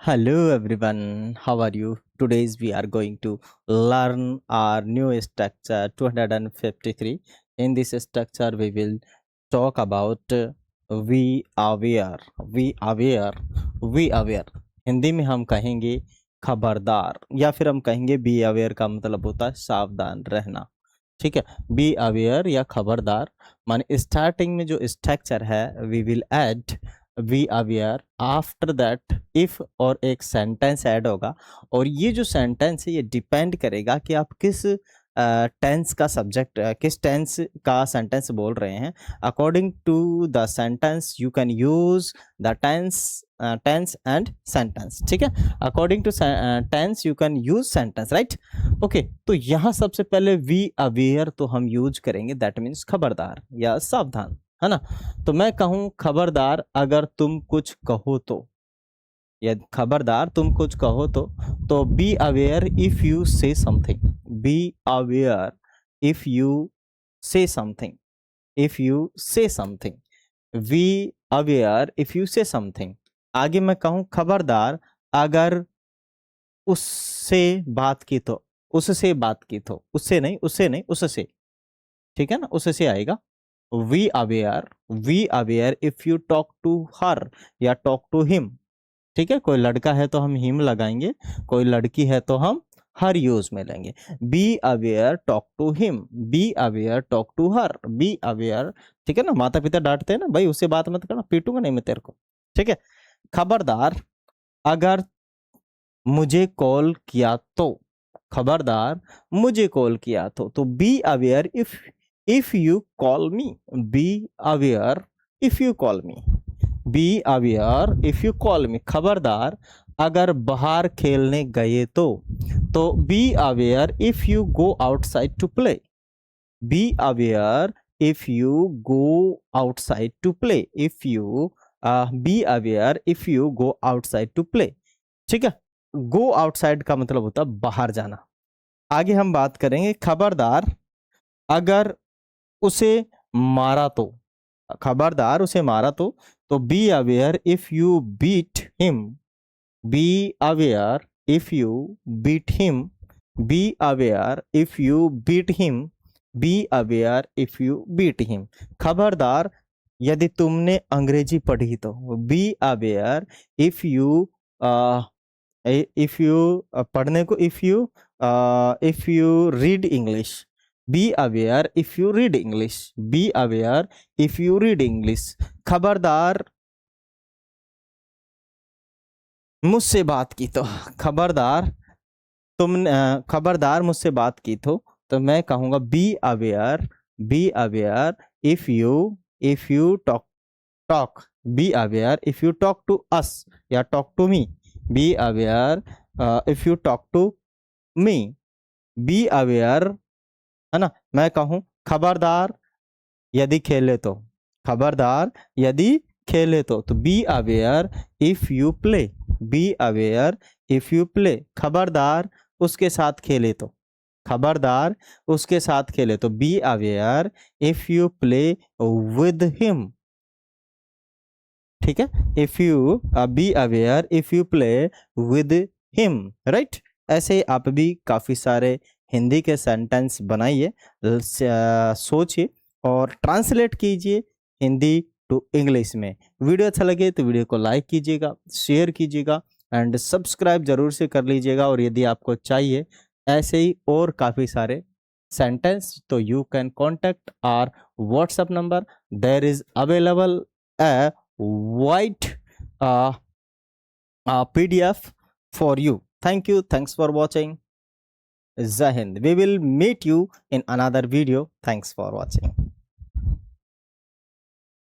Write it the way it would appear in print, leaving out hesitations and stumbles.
Hello everyone, how are you? Today's we are going to learn our new structure 253. In this structure we will talk about we aware, we aware, we aware. Hindi में हम कहेंगे खबरदार या फिर हम कहेंगे be aware का मतलब होता है सावधान रहना। ठीक है, बी अवेयर या खबरदार माने स्टार्टिंग में जो स्ट्रक्चर है we will add we aware, after that if और एक सेंटेंस ऐड होगा और ये जो सेंटेंस है ये डिपेंड करेगा कि आप किस टेंस का सब्जेक्ट किस टेंस का सेंटेंस बोल रहे हैं। According to the sentence you can use the tense and sentence. ठीक है, according to tense you can use sentence, right. Okay, तो यहाँ सबसे पहले वी अवेयर तो हम यूज करेंगे, दैट मीन्स खबरदार या सावधान, है ना। तो मैं कहूं खबरदार अगर तुम कुछ कहो तो, या खबरदार तुम कुछ कहो तो be aware if you say something, be aware if you say something, if you say something, we aware if you say something. आगे मैं कहूं खबरदार अगर उससे बात की तो, उससे बात की तो, उससे नहीं, उससे नहीं, उससे, ठीक है ना, उससे आएगा। We aware if you talk to her या टॉक टू हिम। ठीक है, कोई लड़का है तो हम हिम लगाएंगे, कोई लड़की है तो हम हर यूज में लेंगे। Be aware talk to him, be aware talk to her, be aware. ठीक है ना, माता पिता डांटते हैं ना, भाई उससे बात मत करना, पीटूंगा नहीं मैं तेरे को। ठीक है, खबरदार अगर मुझे कॉल किया तो, खबरदार मुझे कॉल किया तो be aware if you call me, be aware if you call me, be aware if you call me. खबरदार अगर बाहर खेलने गए तो be aware if you go outside to play, be aware if you go outside to play, if you be aware if you go outside to play. ठीक है, go outside का मतलब होता है बाहर जाना। आगे हम बात करेंगे खबरदार अगर उसे मारा तो, खबरदार उसे मारा तो be aware if you beat him, be aware if you beat him, be aware if you beat him, be aware if you beat him. खबरदार यदि तुमने अंग्रेजी पढ़ी तो, बी अवेयर इफ यू पढ़ने को, if you read English, B aware if you read English, B aware if you read English. खबरदार मुझसे बात की तो, खबरदार तुमने खबरदार मुझसे बात की तो मैं कहूंगा be aware if you talk, be aware if you talk to us या talk to me, be aware if you talk to me, be aware, है ना। मैं कहूं खबरदार यदि खेले तो, खबरदार यदि खेले तो be aware if you play, be aware if you play. खबरदार उसके साथ खेले तो, खबरदार उसके साथ खेले तो be aware if you play with him. ठीक है, if you be aware if you play with him, right. ऐसे आप भी काफी सारे हिंदी के सेंटेंस बनाइए, सोचिए और ट्रांसलेट कीजिए हिंदी टू इंग्लिश में। वीडियो अच्छा लगे तो वीडियो को लाइक कीजिएगा, शेयर कीजिएगा एंड सब्सक्राइब जरूर से कर लीजिएगा। और यदि आपको चाहिए ऐसे ही और काफ़ी सारे सेंटेंस तो you can contact our WhatsApp number, there is available a white PDF for you. Thank you. Thanks for watching. Jai Hind. We will meet you in another video. Thanks for watching.